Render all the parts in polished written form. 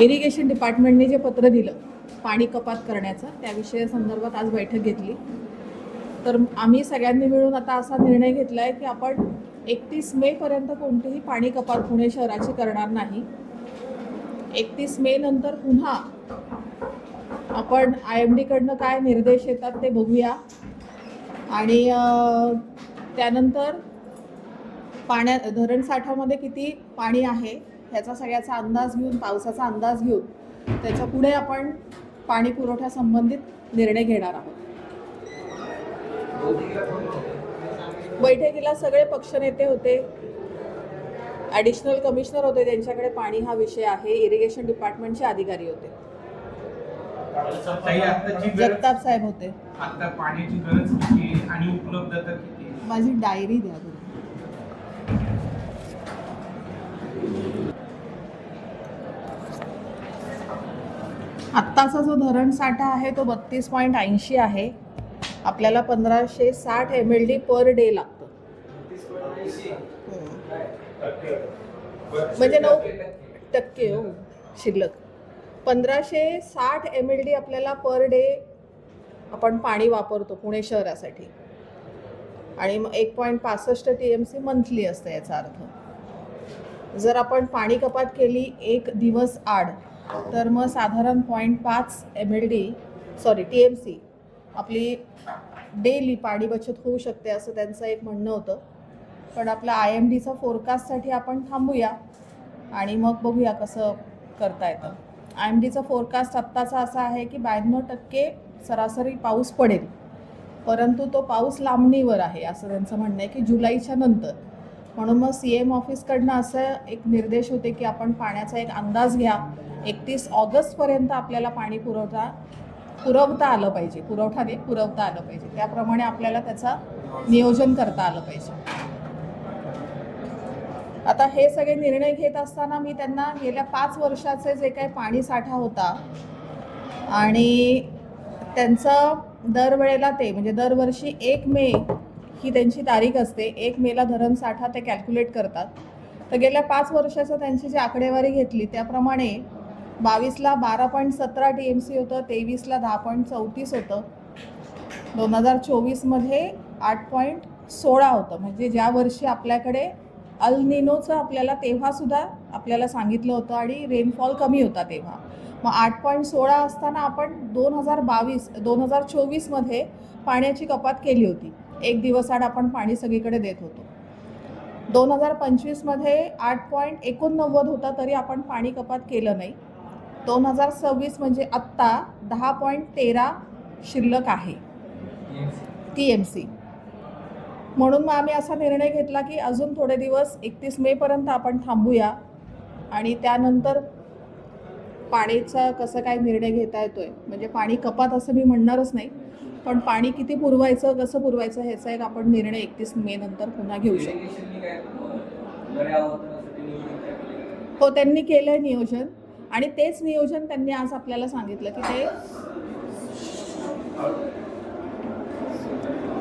Irrigation डिपार्टमेंटने जे पत्र दिलं पाणी कपात करण्याचं, त्या विषयासंदर्भात आज बैठक घेतली. तर आम्ही सगळ्यांनी मिळून आता असा निर्णय घेतला आहे की आपण 31 मेपर्यंत कोणतीही पाणी कपात पुणे शहराची करणार नाही. 31 मे नंतर पुन्हा आपण IMD कडनं काय निर्देश येतात ते बघूया आणि त्यानंतर धरण साठामध्ये किती पाणी आहे ह्याचा सगळ्याचा अंदाज घेऊन, पावसाचा अंदाज घेऊन त्याच्या पुढे आपण पाणी पुरवठा संबंधित निर्णय घेणार आहोत. बैठकीला सगळे पक्षनेते होते, ॲडिशनल कमिशनर होते, त्यांच्याकडे पाणी हा विषय आहे, इरिगेशन डिपार्टमेंटचे अधिकारी होते, जगताप साहेब होते. आता पाण्याची गरज किती आणि उपलब्धता किती? माझी डायरी द्या बरं. आत्ताचा जो धरण साठा आहे तो 32.80 आहे. आपल्याला 1560 MLD पर डे लागतं, म्हणजे 9% हो शिल्लक. 1560 MLD आपल्याला पर डे आपण पाणी वापरतो पुणे शहरासाठी आणि 1.65 TMC मंथली असतं. याचा अर्थ जर आपण पाणी कपात केली एक दिवस आड तर मग साधारण 0.5 TMC आपली डेली पाणी बचत होऊ शकते असं त्यांचं एक म्हणणं होतं. पण आपला IMDचा फोरकास्टसाठी आपण थांबूया आणि मग बघूया कसं करता येतं. IMDचा फोरकास्ट आत्ताचा असा आहे की 92% सरासरी पाऊस पडेल, परंतु तो पाऊस लांबणीवर आहे असं त्यांचं म्हणणं आहे की जुलैच्या नंतर. म्हणून मग CM ऑफिसकडनं असं एक निर्देश होते की आपण पाण्याचा एक अंदाज घ्या, 31 ऑगस्टपर्यंत आपल्याला पाणी पुरवता आलं पाहिजे, पुरवता आलं पाहिजे, त्याप्रमाणे आपल्याला त्याचं नियोजन करता आलं पाहिजे. आता हे सगळे निर्णय घेत असताना मी त्यांना गेल्या 5 वर्षाचे जे काही पाणी साठा होता आणि त्यांचं दरवेळेला ते म्हणजे दरवर्षी 1 मे ही त्यांची तारीख असते, 1 मेला धरण साठा ते कॅल्क्युलेट करतात. तर गेल्या 5 वर्षाचं त्यांची जी आकडेवारी घेतली त्याप्रमाणे 22ला 12.17 TMC होतं, 23ला 10.34 होतं, 2024मध्ये 8.16 होतं. म्हणजे ज्या वर्षी आपल्याकडे अल निनोचं आपल्याला तेव्हासुद्धा आपल्याला सांगितलं होतं आणि रेनफॉल कमी होता तेव्हा. मग 8.16 असताना आपण 2024मध्ये पाण्याची कपात केली होती, एक दिवस आड आपण पाणी सगळीकडे देत होतो. 2025मध्ये 8.89 होता तरी आपण पाणी कपात केलं नाही. 2026 म्हणजे आत्ता 10.13 शिल्लक आहे TMC. म्हणून मग आम्ही असा निर्णय घेतला की अजून थोडे दिवस 31 मेपर्यंत आपण थांबूया आणि त्यानंतर पाण्याचा कसं काय निर्णय घेता येतोय, म्हणजे पाणी कपात असं मी म्हणणारच नाही, पण पाणी किती पुरवायचं, कसं पुरवायचं ह्याचा एक आपण निर्णय 31 मे नंतर पुन्हा घेऊ शकतो. हो, त्यांनी केलंय नियोजन आणि तेच नियोजन त्यांनी आज आपल्याला सांगितलं की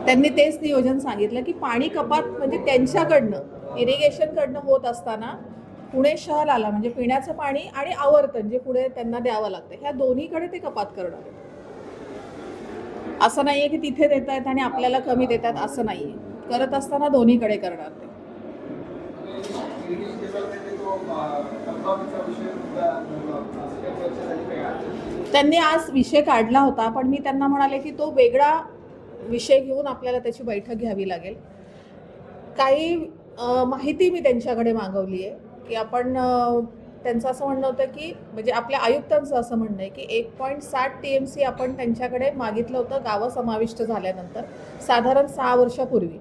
त्यांनी तेच नियोजन सांगितलं की पाणी कपात म्हणजे त्यांच्याकडनं इरिगेशनकडनं होत असताना पुणे शहराला म्हणजे पिण्याचं पाणी आणि आवर्तन जे पुढे त्यांना द्यावं लागतं, ह्या दोन्हीकडे ते कपात करणार आहेत. असं नाही आहे की तिथे देत आहेत आणि आपल्याला कमी देत आहेत, असं नाही आहे. करत असताना दोन्हीकडे करणार ते. त्यांनी आज विषय काढला होता, पण मी त्यांना म्हणाले की तो वेगळा विषय घेऊन आपल्याला त्याची बैठक घ्यावी लागेल. काही माहिती मी त्यांच्याकडे मागवली आहे की आपण त्यांचं असं म्हणणं होतं की म्हणजे आपल्या आयुक्तांचं असं म्हणणं आहे की 1.60 TMC आपण त्यांच्याकडे मागितलं होतं गावं समाविष्ट झाल्यानंतर साधारण 6 वर्षापूर्वी.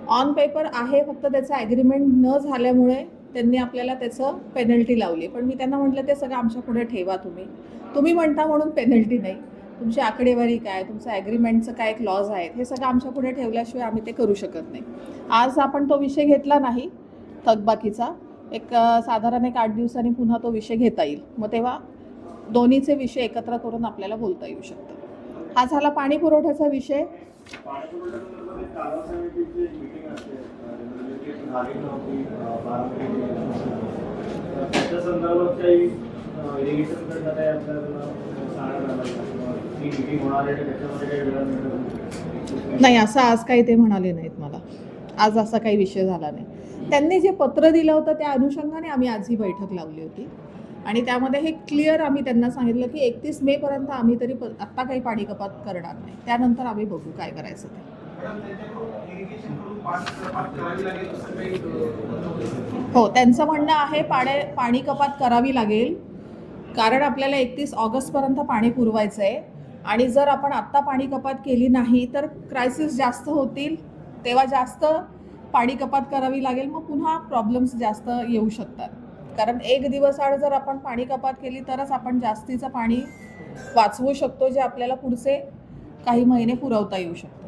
ऑन पेपर आहे, फक्त त्याचं ॲग्रीमेंट न झाल्यामुळे त्यांनी आपल्याला त्याचं पेनल्टी लावली. पण मी त्यांना म्हटलं ते सगळं आमच्या पुढे ठेवा, तुम्ही म्हणता म्हणून पेनल्टी नाही, तुमची आकडेवारी काय, तुमचं ॲग्रीमेंटचं काय क्लॉज आहेत, हे सगळं आमच्या पुढे ठेवल्याशिवाय आम्ही ते करू शकत नाही. आज आपण तो विषय घेतला नाही थकबाकीचा, एक साधारण 8 दिवसांनी पुन्हा तो विषय घेता येईल, मग तेव्हा दोन्हीचे विषय एकत्र करून आपल्याला बोलता येऊ शकतं. हा झाला पाणी पुरवठ्याचा विषय. इरिगेशनकडनं काय आपल्याला सांगायला ती मीटिंग होणार आहे त्याच्यामध्ये काही वेळा मिळत नाही, असं आज काही ते म्हणाले नाहीत मला. आज असा काही विषय झाला नाही. त्यांनी जे पत्र दिलं होतं त्या अनुषंगाने आम्ही आज ही बैठक लावली होती आणि त्यामध्ये हे क्लिअर आम्ही त्यांना सांगितलं की 31 मेपर्यंत आम्ही तरी आत्ता काही पाणी कपात करणार नाही, त्यानंतर आम्ही बघू काय करायचं ते. हो, त्यांचं म्हणणं आहे पाणी कपात करावी लागेल, कारण आपल्याला 31 ऑगस्टपर्यंत पाणी पुरवायचं आहे आणि जर आपण आत्ता पाणी कपात केली नाही तर क्रायसिस जास्त होतील, तेव्हा जास्त पाणी कपात करावी लागेल, मग पुन्हा प्रॉब्लेम्स जास्त येऊ शकतात. कारण एक दिवस आड जर आपण पाणी कपात केली तरच आपण जास्तीचं पाणी वाचवू शकतो, जे आपल्याला पुढचे काही महिने पुरवता येऊ शकतो.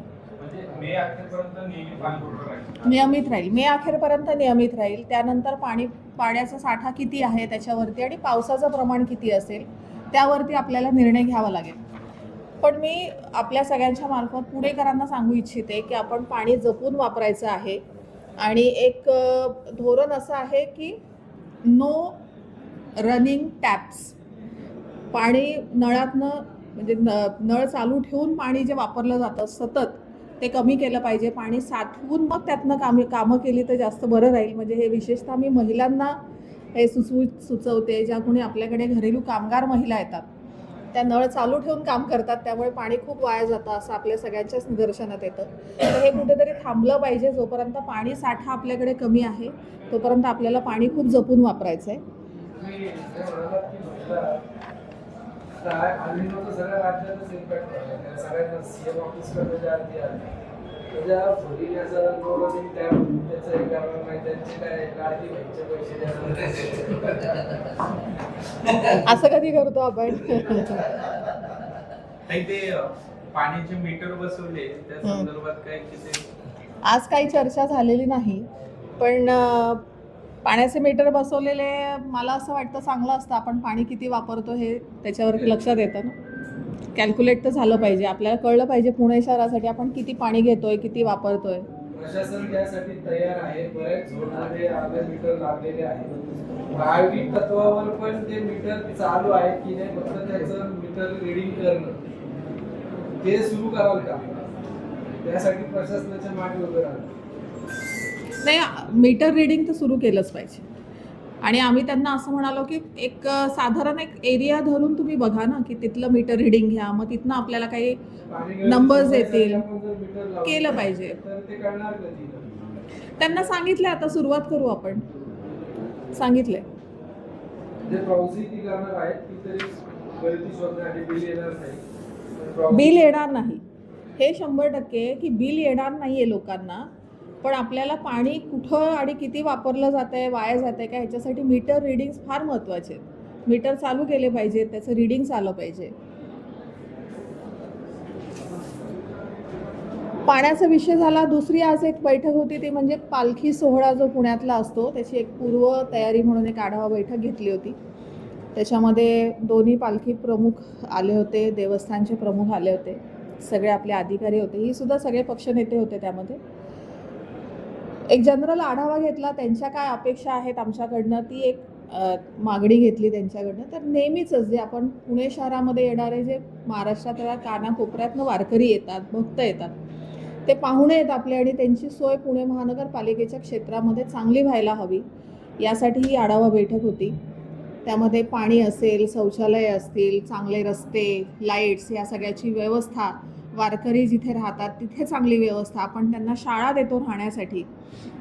मे अखेरपर्यंत नेहमी पाणी पुरवठा राहील. नियमित राहील, मे अखेरपर्यंत नियमित राहील. त्यानंतर पाण्याचा साठा किती आहे त्याच्यावरती आणि पावसाचं प्रमाण किती असेल त्यावरती आपल्याला निर्णय घ्यावा लागेल. पण मी आपल्या सगळ्यांच्या मार्फत पुणेकरांना सांगू इच्छिते की आपण पाणी जपून वापरायचं आहे आणि एक धोरण असं आहे की नो रनिंग टॅप्स. पाणी नळातनं म्हणजे नळ चालू ठेवून पाणी जे वापरलं जातं सतत ते कमी केलं पाहिजे. पाणी साठवून मग त्यातनं कामं केली तर जास्त बरं राहील. म्हणजे हे विशेषतः मी महिलांना हे सुचवते, ज्या कोणी आपल्याकडे घरेलू कामगार महिला येतात त्या नळ चालू ठेवून काम करतात, त्यामुळे पाणी खूप वाया जातं असं आपल्या सगळ्यांच्याच निदर्शनात येतं. तर हे कुठेतरी थांबलं पाहिजे. जोपर्यंत पाणी साठा आपल्याकडे कमी आहे तोपर्यंत आपल्याला पाणी खूप जपून वापरायचं आहे. सगळ्या राज्यातच इम्पॅक्ट होतो. सगळ्यांना सीएम ऑफिसकडे ज्या आधी आल्या त्याच्या घरी त्याचं गव्हर्निंग टॅब त्याचं हे करणार नाही, त्यांचे काय लाडकी बहिणीचे पैसे द्यायला असं कधी करतो आपण? नाही, ते पाण्याचे मीटर बसवले त्या संदर्भात काय की ते आज काही चर्चा झालेली नाही, पण पाण्याचे मीटर बसवलेले मला असं वाटतं चांगलं असतं. आपण पाणी किती वापरतो हे त्याच्यावरती लक्षात येतं ना. कॅल्क्युलेट तर झालं पाहिजे, आपल्याला कळलं पाहिजे पुणे शहरासाठी आपण किती पाणी घेतोय, किती वापरतोय. प्रशासन त्यासाठी तयार आहे. बऱ्याच झोनमध्ये आपले मीटर लागलेले आहेत. प्रायोगिक तत्वावर पण ते मीटर चालू आहे की नाही, फक्त त्याचं मीटर रिडिंग करणं ते सुरू कराल का? त्यासाठी प्रशासनाच्या मागे उभं राहणं. नाही, मीटर रिडिंग तर सुरू केलंच पाहिजे आणि आम्ही त्यांना असं म्हणालो की एक साधारण एक एरिया धरून तुम्ही बघा ना की तिथलं मीटर रिडिंग घ्या, मग तिथनं आपल्याला काही नंबर्स येतील. केलं पाहिजे. तर ते करणार कधी? त्यांना सांगितलं, आता सुरुवात करू आपण. सांगितलंय जे प्रॉक्सी ती करणार आहेत ती तरी गळती शोधण्यासाठी बिल येणार नाही. बिल येणार नाही हे 100% की बिल येणार नाही आहे लोकांना, पण आपल्याला पाणी कुठं आणि किती वापरलं जातं आहे, वाया जातं आहे का, ह्याच्यासाठी मीटर रिडिंग्स फार महत्त्वाचे आहेत. मीटर चालू केले पाहिजेत, त्याचं रिडिंग्स आलं पाहिजे. पाण्याचा विषय झाला. दुसरी आज एक बैठक होती ती म्हणजे पालखी सोहळा जो पुण्यातला असतो त्याची एक पूर्व तयारी म्हणून एक आढावा बैठक घेतली होती. त्याच्यामध्ये दोन्ही पालखी प्रमुख आले होते, देवस्थानचे प्रमुख आले होते, सगळे आपले अधिकारी होते, ही सुद्धा सगळे पक्षनेते होते. त्यामध्ये एक जनरल आढावा घेतला, त्यांच्या काय अपेक्षा आहेत आमच्याकडनं ती एक मागणी घेतली त्यांच्याकडनं. तर नेहमीच जे आपण पुणे शहरामध्ये येणारे जे महाराष्ट्रातल्या कानाकोपऱ्यातनं वारकरी येतात, भक्त येतात, ते पाहुणे आहेत आपले आणि त्यांची सोय पुणे महानगरपालिकेच्या क्षेत्रामध्ये चांगली व्हायला हवी, यासाठी ही आढावा बैठक होती. त्यामध्ये पाणी असेल, शौचालय असतील, चांगले रस्ते, लाईट्स, या सगळ्याची व्यवस्था, वारकरी जिथे राहतात तिथे चांगली व्यवस्था, आपण त्यांना शाळा देतो राहण्यासाठी,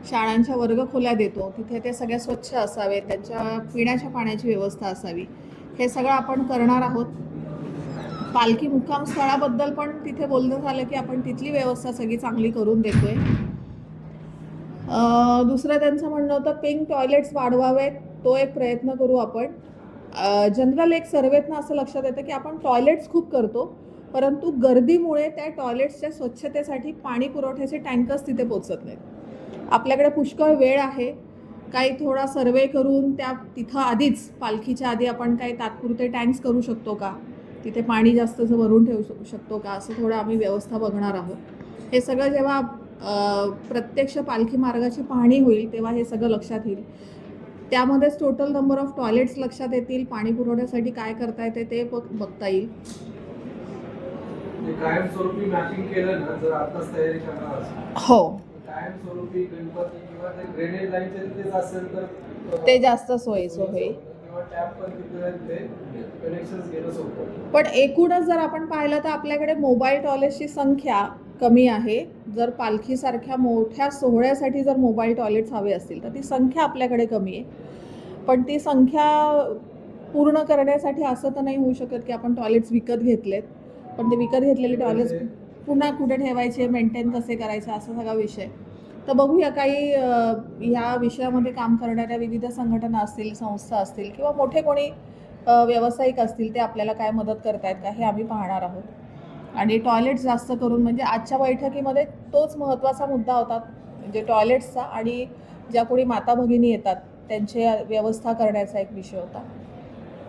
शाळांच्या वर्गखोल्या देतो, तिथे ते सगळ्या स्वच्छ असावे, त्यांच्या पिण्याच्या पाण्याची व्यवस्था असावी, हे सगळं आपण करणार आहोत. पालखी मुक्काम स्थळाबद्दल पण तिथे बोलणं झालं की आपण तिथली व्यवस्था सगळी चांगली करून देतोय. दुसरं त्यांचं म्हणणं होतं पिंक टॉयलेट्स वाढवावेत, तो एक प्रयत्न करू आपण. जनरल एक सर्वेतनं असं लक्षात येतं की आपण टॉयलेट्स खूप करतो, परंतु गर्दीमुळे त्या टॉयलेट्सच्या स्वच्छतेसाठी पाणी पुरवठ्याचे टँकर्स तिथे पोचत नाहीत. आपल्याकडे पुष्कळ वेळ आहे, काही थोडा सर्वे करून तिथं आधीच पालखीच्या आधी आपण काही तात्पुरते टँक्स करू शकतो का, तिथे पाणी जास्तचं भरून ठेवू शकतो का, असं थोडं आम्ही व्यवस्था बघणार आहोत. हे सगळं जेव्हा प्रत्यक्ष पालखी मार्गाची पाहणी होईल तेव्हा हे सगळं लक्षात येईल. त्यामध्येच टोटल नंबर ऑफ टॉयलेट्स लक्षात येतील, पाणी पुरवण्यासाठी काय करता येते ते बघता येईल. कायमस्वरूपी मॅपिंग केलं ना, जर आताच तयारी करणार असेल हो, कायमस्वरूपी गणपती किंवा ते ड्रेनेज लाईनचे तिथेच असेल तर ते जास्त सोयीचं होईल. किंवा टॅप पण तिथे कनेक्शन घेणं सोपं. पण एकूणच जर आपण पाहिलं तर आपल्याकडे मोबाईल टॉयलेट्सची संख्या कमी आहे. जर पालखीसारख्या मोठ्या सोहळ्यासाठी जर मोबाईल टॉयलेट्स हवे असतील तर ती संख्या आपल्याकडे कमी आहे. पण ती संख्या पूर्ण करण्यासाठी असं तर नाही होऊ शकत की आपण टॉयलेट्स विकत घेतलेत, पण ते विकत घेतलेले टॉयलेट्स पुन्हा कुठे ठेवायचे, मेंटेन कसे करायचे, असा सगळा विषय. तर बघूया, काही ह्या विषयामध्ये काम करणाऱ्या विविध संघटना असतील, संस्था असतील किंवा मोठे कोणी व्यावसायिक असतील ते आपल्याला काय मदत करतायत का हे आम्ही पाहणार आहोत. आणि टॉयलेट्स जास्त करून म्हणजे आजच्या बैठकीमध्ये तोच महत्त्वाचा मुद्दा होता, म्हणजे टॉयलेट्सचा आणि ज्या कोणी माता भगिनी येतात त्यांची व्यवस्था करण्याचा एक विषय होता.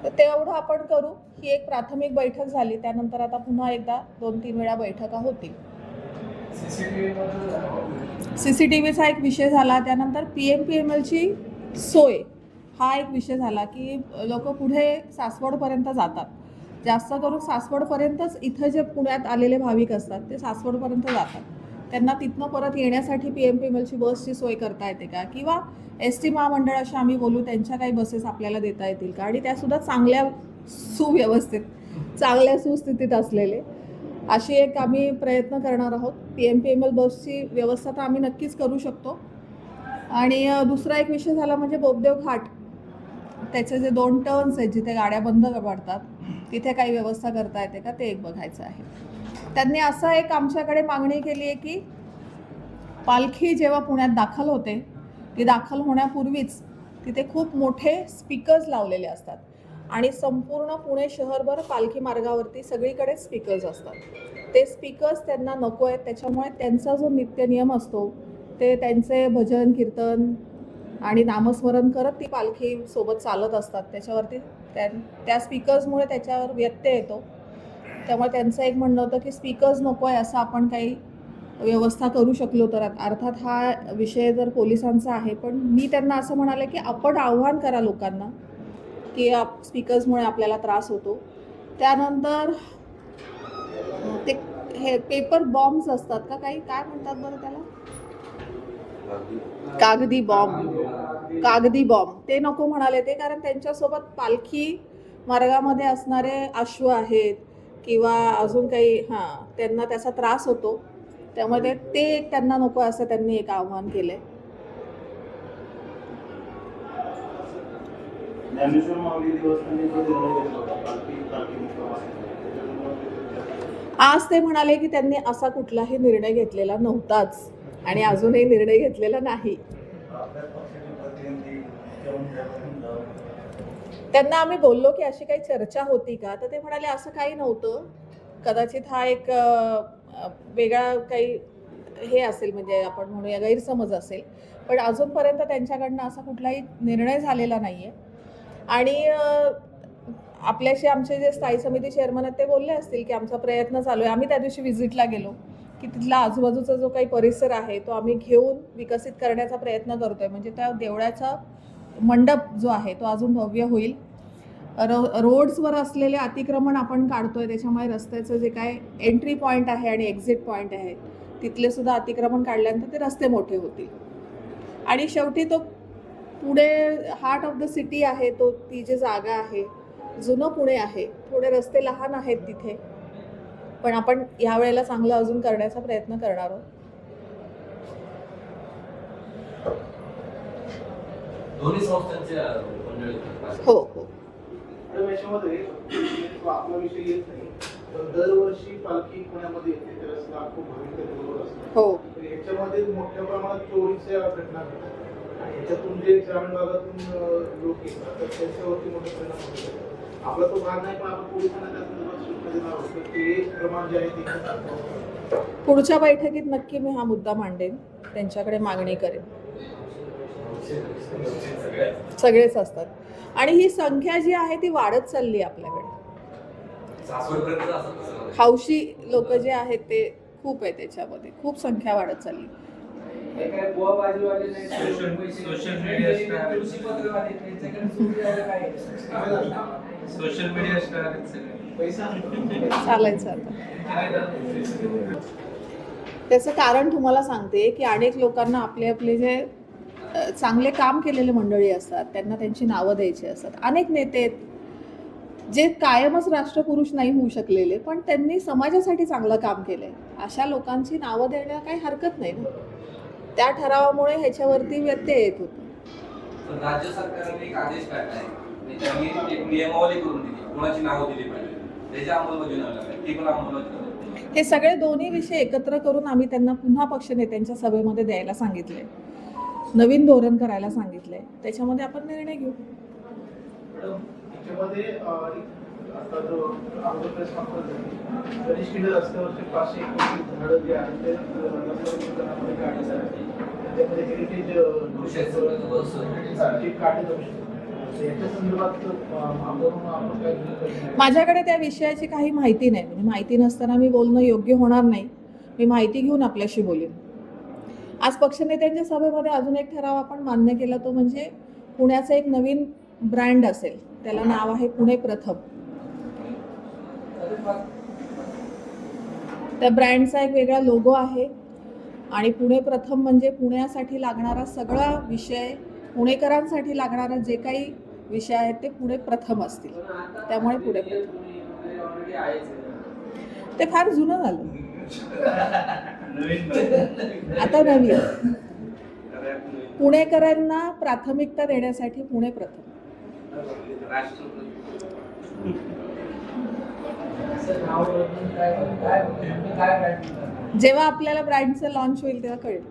तर तेवढं आपण करू. ही एक प्राथमिक बैठक झाली, त्यानंतर आता पुन्हा एकदा 2-3 वेळा बैठका होतील. CCTVचा एक विषय झाला, त्यानंतर PMPMLची सोय हा एक विषय झाला की लोक पुढे सासवडपर्यंत जातात. जास्त करून सासवडपर्यंतच इथं जे पुण्यात आलेले भाविक असतात ते सासवडपर्यंत जातात. त्यांना तिथनं परत येण्यासाठी PMPMLची बसची सोय करता येते का, किंवा ST महामंडळाशी आम्ही बोलू, त्यांच्या काही बसेस आपल्याला देता येतील का, आणि त्यासुद्धा चांगल्या सुव्यवस्थित, चांगल्या सुस्थितीत असलेले, अशी एक आम्ही प्रयत्न करणार आहोत. PMPML बसची व्यवस्था तर आम्ही नक्कीच करू शकतो. आणि दुसरा एक विषय झाला म्हणजे बोबदेव घाट, त्याचे जे 2 टर्न्स आहेत जिथे गाड्या बंद पडतात तिथे काही व्यवस्था करता येते का ते एक बघायचं आहे. त्यांनी असं एक आमच्याकडे मागणी केली आहे की पालखी जेव्हा पुण्यात दाखल होते, ती दाखल होण्यापूर्वीच तिथे खूप मोठे स्पीकर्स लावलेले असतात आणि संपूर्ण पुणे शहरभर पालखी मार्गावरती सगळीकडे स्पीकर्स असतात. ते स्पीकर्स त्यांना नको आहेत, त्याच्यामुळे त्यांचा जो नित्य नियम असतो ते त्यांचे भजन कीर्तन आणि नामस्मरण करत ती पालखी सोबत चालत असतात. त्याच्यावरती त्या स्पीकर्समुळे त्याच्यावर व्यत्यय येतो. त्यामुळे त्यांचं एक म्हणणं होतं की स्पीकर्स नको आहे, असं आपण काही व्यवस्था करू शकलो तर. अर्थात हा विषय जर पोलिसांचा आहे, पण मी त्यांना असं म्हणाले की आपण आव्हान करा लोकांना की स्पीकर्समुळे आपल्याला त्रास होतो. त्यानंतर ते हे पेपर बॉम्ब्स असतात का, काही काय म्हणतात बरं त्याला, कागदी बॉम्ब ते नको म्हणाले ते, कारण त्यांच्यासोबत पालखी मार्गामध्ये असणारे अश्व आहेत किंवा अजून काही त्यांना त्याचा त्रास होतो. त्यामुळे ते एक त्यांना नको असं त्यांनी एक आव्हान केलंय. आज ते म्हणाले की त्यांनी असा कुठलाही निर्णय घेतलेला नव्हताच आणि अजूनही निर्णय घेतलेला नाही. त्यांना आम्ही बोललो की अशी काही चर्चा होती का, तर ते म्हणाले असं काही नव्हतं. कदाचित हा एक वेगळा काही हे असेल, म्हणजे आपण म्हणूया गैरसमज असेल, पण अजूनपर्यंत त्यांच्याकडनं असा कुठलाही निर्णय झालेला नाही आहे. आणि आपल्याशी आमचे जे स्थायी समिती चेअरमन आहेत ते बोलले असतील की आमचा प्रयत्न चालू आहे. आम्ही त्या दिवशी व्हिजिटला गेलो की तिथला आजूबाजूचा जो काही परिसर आहे तो आम्ही घेऊन विकसित करण्याचा प्रयत्न करतो आहे. म्हणजे त्या देवळाचा मंडप जो आहे तो अजून भव्य होईल. रोड्सवर असलेले अतिक्रमण आपण काढतोय, त्याच्यामुळे रस्त्याचं जे काय एंट्री पॉईंट आहे आणि एक्झिट पॉईंट आहे तिथले सुद्धा अतिक्रमण काढल्यानंतर ते रस्ते मोठे होतील. आणि शेवटी तो Pune heart of the city आहे, तो ती जी जागा आहे जुनं पुणे आहे, थोडे रस्ते लहान आहेत तिथे, पण आपण यावेळेला चांगलं अजून करण्याचा प्रयत्न करणार आहोत. दोन्ही संस्थांच्या हो हो. याच्यामध्ये आपला विषय येत नाही, तर दरवर्षी पालखी पुण्यामध्ये येते, त्यावेळेस लाखो भाविक बरोबर असतात. हो. तर याच्यामध्ये मोठ्या प्रमाणात चोरीच्या घटना घडतात आणि याच्यातून जे ग्रामीण भागातून लोक येतात तर त्यांच्यावरती मोठा परिणाम होतो. आपला तो भाग नाही, पण आपण पोलिसांना त्या संदर्भात सूचना देणार आहोत तर ते प्रमाण जे आहे ते पुढच्या बैठकीत नक्की मी हा मुद्दा मांडेन, त्यांच्याकडे मागणी करेन. सगळेच असतात आणि ही संख्या जी आहे ती वाढत चालली आपल्याकडे. हौशी लोक जे आहेत ते खूप आहे, त्याच्यामध्ये खूप संख्या वाढत चालली. हे काय बुवा बाजूवाले नाही, सोशल मीडिया स्टार. तुळशीपत्रवाले, त्यांच्याकडे सुरू झालं काय? सोशल मीडिया स्टार आहेत सगळे. पैसा चालायचं आता. त्याचं कारण तुम्हाला सांगते की अनेक लोकांना आपले आपले जे चांगले काम केलेले मंडळी असतात त्यांना त्यांची नावं द्यायची असतात. अनेक नेते आहेत जे कायमच राष्ट्रपुरुष नाही होऊ शकलेले पण त्यांनी समाजासाठी चांगलं काम केलंय. अशा लोकांची नावं देण्याला काही हरकत नाही ना. त्या ठरावामुळे ह्याच्यावरती व्यत्यय येत होता. पण राज्य सरकारने एक आदेश काढलाय आणि त्यांनी एक नियमावली करून दिली, कोणाची नावं दिली पाहिजे त्याची अंमलबजावणी व्हायला पाहिजे. ती पण अंमलबजावणी करत नाही. हे सगळे दोन्ही विषय एकत्र करून आम्ही त्यांना पुन्हा पक्षनेत्यांच्या सभेमध्ये द्यायला सांगितले. नवीन धोरण करायला सांगितलंय. त्याच्यामध्ये आपण निर्णय घेऊ. त्याच्यामध्ये आता जो अगोदर प्रेस कॉन्फरन्स गणेश किल्ले रस्त्यावरचे 521 झाडं जे आहेत ते रस्त्यावरती काढण्यात आली. त्यामध्ये हेरिटेज काढले जाऊ शकतात. याच्या संदर्भात आपण काय माझ्याकडे त्या विषयाची काही माहिती नाही. म्हणजे माहिती नसताना मी बोलणं योग्य होणार नाही. मी माहिती घेऊन आपल्याशी बोलेन. आज पक्षनेत्यांच्या सभेमध्ये अजून एक ठराव आपण मान्य केला, तो म्हणजे पुण्याचं एक नवीन ब्रँड असेल. त्याला नाव आहे पुणे प्रथम. त्या ब्रँडचा एक वेगळा लोगो आहे आणि पुणे प्रथम म्हणजे पुण्यासाठी लागणारा सगळा विषय, पुणेकरांसाठी लागणारा जे काही विषय आहेत ते पुणे प्रथम असतील. त्यामुळे पुणे प्रथम. ऑलरेडी आहेच. ते फार जुनं झालं. नवीन आता नवीन पुणेकरांना प्राथमिकता देण्यासाठी पुणे प्रथम. असं नाव बदलून काय काय काय brand म्हणतात? जेव्हा आपल्याला ब्रँडचं लॉन्च होईल तेव्हा कळेल.